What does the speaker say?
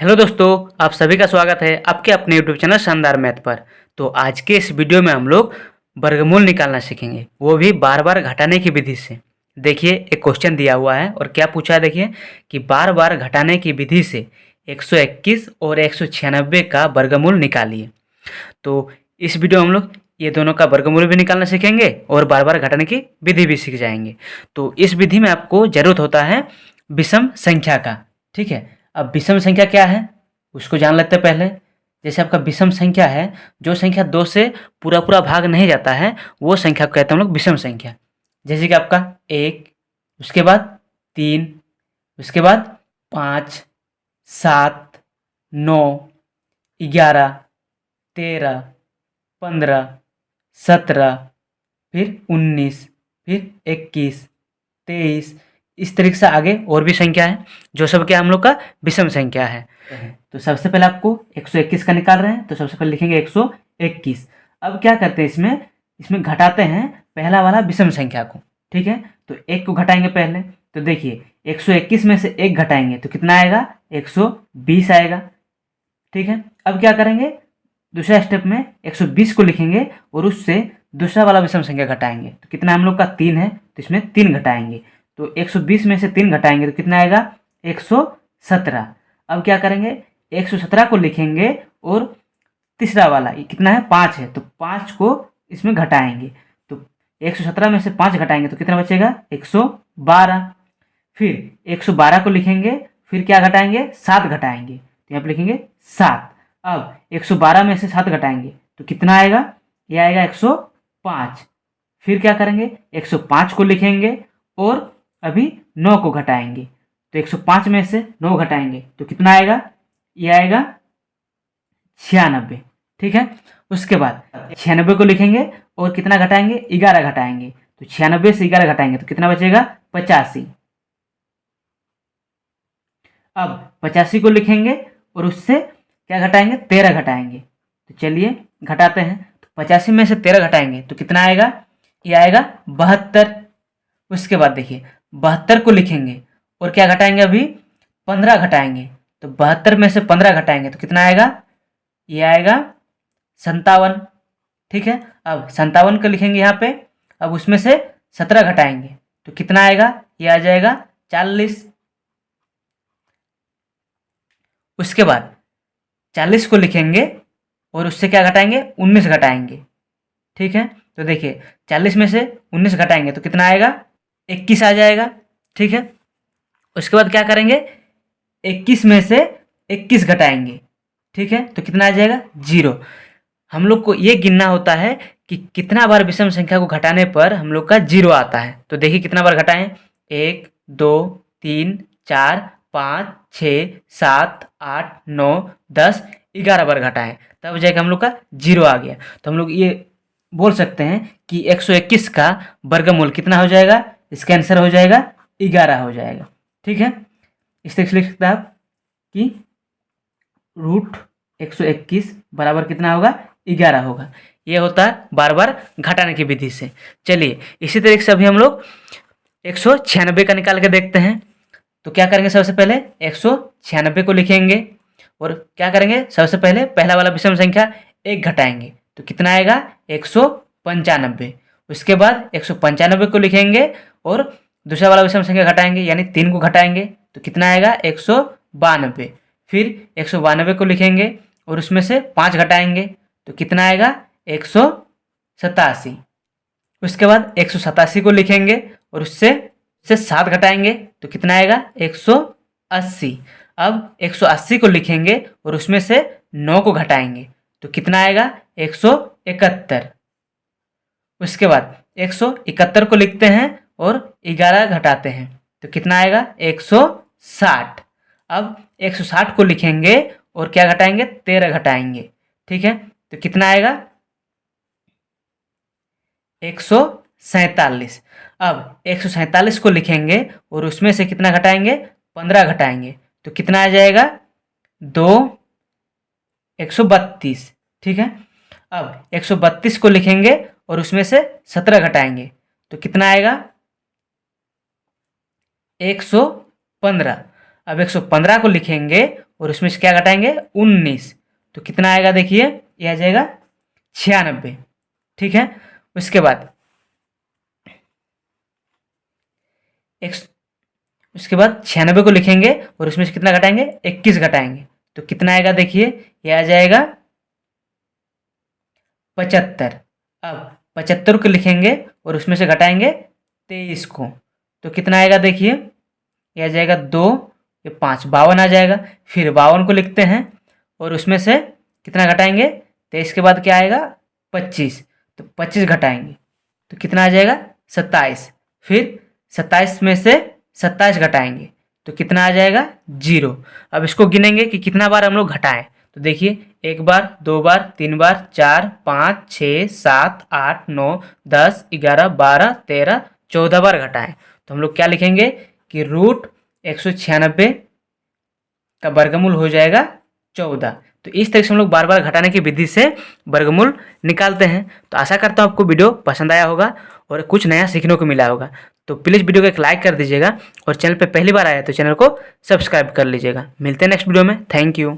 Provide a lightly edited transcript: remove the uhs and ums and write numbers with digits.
Hello दोस्तों, आप सभी का स्वागत है आपके अपने यूट्यूब चैनल शानदार मैथ पर। तो आज के इस वीडियो में हम लोग वर्गमूल निकालना सीखेंगे, वो भी बार बार घटाने की विधि से। देखिए, एक क्वेश्चन दिया हुआ है और क्या पूछा है, देखिए कि बार बार घटाने की विधि से 121 और 196 का वर्गमूल निकालिए। तो इस वीडियो में हम लोग ये दोनों का वर्गमूल भी निकालना सीखेंगे और बार बार घटाने की विधि भी सीख जाएंगे। तो इस विधि में आपको ज़रूरत होता है विषम संख्या का। ठीक है, अब विषम संख्या क्या है उसको जान लेते हैं पहले। जैसे आपका विषम संख्या है, जो संख्या 2 से पूरा पूरा भाग नहीं जाता है वो संख्या को कहते हैं हम लोग विषम संख्या। जैसे कि आपका 1, उसके बाद 3, उसके बाद 5, 7, 9, 11, 13, 15, 17, फिर 19, फिर 21, 23, इस तरीके से आगे और भी संख्या है जो सब क्या हम लोग का विषम संख्या है। तो सबसे पहले आपको 121 का निकाल रहे हैं, तो सबसे पहले लिखेंगे 121। अब क्या करते हैं, इसमें घटाते हैं पहला वाला विषम संख्या को। ठीक है, तो 1 को घटाएंगे पहले। तो देखिए 121 में से 1 घटाएंगे तो कितना आएगा, 120 आएगा। ठीक है, अब क्या करेंगे, दूसरा स्टेप में 120 को लिखेंगे और उससे दूसरा वाला विषम संख्या घटाएंगे। तो कितना हम लोग का 3 है, तो इसमें 3 घटाएंगे। तो 120 में से 3 घटाएंगे तो कितना आएगा, 117। अब क्या करेंगे, 117 को लिखेंगे और तीसरा वाला कितना है, 5 है, तो 5 को इसमें घटाएंगे। तो 117 में से 5 घटाएंगे तो कितना बचेगा, 112। फिर 112 को लिखेंगे, फिर क्या घटाएंगे, 7 घटाएंगे, तो यहाँ पे लिखेंगे 7। अब 112 में से 7 घटाएंगे तो कितना आएगा, ये आएगा 105। फिर क्या करेंगे, 105 को लिखेंगे और अभी 9 को घटाएंगे। तो 105 में से 9 घटाएंगे तो कितना आएगा, ये आएगा 96। ठीक है, उसके बाद 96 को लिखेंगे और कितना घटाएंगे, 11 घटाएंगे। तो 96 से 11 घटाएंगे तो कितना बचेगा, 85। अब 85 को लिखेंगे और उससे क्या घटाएंगे, 13 घटाएंगे। तो चलिए घटाते हैं। तो 85 में से 13 घटाएंगे तो कितना आएगा, ये आएगा 72। उसके बाद देखिए 72 को लिखेंगे और क्या घटाएंगे, अभी 15 घटाएंगे। तो 72 में से 15 घटाएंगे तो कितना आएगा, ये आएगा 57। ठीक है, अब 57 को लिखेंगे यहाँ पे, अब उसमें से 17 घटाएंगे तो कितना आएगा, ये आ जाएगा 40। उसके बाद 40 को लिखेंगे और उससे क्या घटाएंगे, 19 घटाएंगे। ठीक है, तो देखिए 40 में से 19 घटाएंगे तो कितना आएगा, 21 आ जाएगा। ठीक है, उसके बाद क्या करेंगे, 21 में से 21 घटाएंगे। ठीक है, तो कितना आ जाएगा, 0। हम लोग को ये गिनना होता है कि कितना बार विषम संख्या को घटाने पर हम लोग का 0 आता है। तो देखिए कितना बार घटाएं, 1, 2, 3, 4, 5, 6, 7, 8, 9, 10, 11 बार घटाएं, तब जाकर हम लोग का 0 आ गया। तो हम लोग ये बोल सकते हैं कि 121 का वर्गमूल कितना हो जाएगा, इसका आंसर हो जाएगा 11 हो जाएगा। ठीक है, इस तरह से लिख सकते हैं आप कि रूट 121 बराबर कितना होगा, 11 होगा। ये होता है बार बार घटाने की विधि से। चलिए इसी तरीके से अभी हम लोग 196 का निकाल के देखते हैं। तो क्या करेंगे, सबसे पहले 196 को लिखेंगे और क्या करेंगे, सबसे पहले पहला वाला विषम संख्या 1 घटाएंगे तो कितना आएगा, 195। उसके बाद 195 को लिखेंगे और दूसरा वाला विषम संख्या घटाएंगे यानी 3 को घटाएंगे तो कितना आएगा, 192। फिर 192 को लिखेंगे और उसमें से 5 घटाएंगे तो कितना आएगा, 187। उसके बाद 187 को लिखेंगे और उससे 7 घटाएंगे तो कितना आएगा, 180। अब 180 को लिखेंगे और उसमें से 9 को घटाएंगे तो कितना आएगा, 171। उसके बाद 171 को लिखते हैं और 11 घटाते हैं तो कितना आएगा, 160। अब 160 को लिखेंगे और क्या घटाएंगे, 13 घटाएंगे। ठीक है, तो कितना आएगा, 147। अब 147 को लिखेंगे और उसमें से कितना घटाएंगे, 15 घटाएंगे तो कितना आ जाएगा, 132। ठीक है, अब 132 को लिखेंगे और उसमें से 17 घटाएंगे तो कितना आएगा, 115। अब 115 को लिखेंगे और उसमें से क्या घटाएंगे 19, तो कितना आएगा देखिए, ये आ जाएगा 96। ठीक है, उसके बाद एक उसके बाद 96 को लिखेंगे और उसमें से कितना घटाएंगे 21 घटाएंगे, तो कितना आएगा देखिए, ये आ जाएगा 75। अब 75 को लिखेंगे और उसमें से घटाएंगे 23 को, तो कितना आएगा देखिए, ये आ जाएगा 2, ये 5, 52 आ जाएगा। फिर 52 को लिखते हैं और उसमें से कितना घटाएंगे, 23 के बाद क्या आएगा 25, तो 25 घटाएंगे तो कितना आ जाएगा 27। फिर 27 में से 27 घटाएंगे तो कितना आ जाएगा 0। अब इसको गिनेंगे कि कितना बार हम लोग घटाएं, तो देखिए 1 बार, 2 बार, 3 बार, 4, 5, 6, 7, 8, 9, 10, 11, 12, 13, 14 बार घटाएं, तो हम लोग क्या लिखेंगे कि रूट 196 का वर्गमूल हो जाएगा 14। तो इस तरह से हम लोग बार बार घटाने की विधि से वर्गमूल निकालते हैं। तो आशा करता हूँ आपको वीडियो पसंद आया होगा और कुछ नया सीखने को मिला होगा। तो प्लीज़ वीडियो को एक लाइक कर दीजिएगा और चैनल पे पहली बार आया तो चैनल को सब्सक्राइब कर लीजिएगा। मिलते हैं नेक्स्ट वीडियो में। Thank you.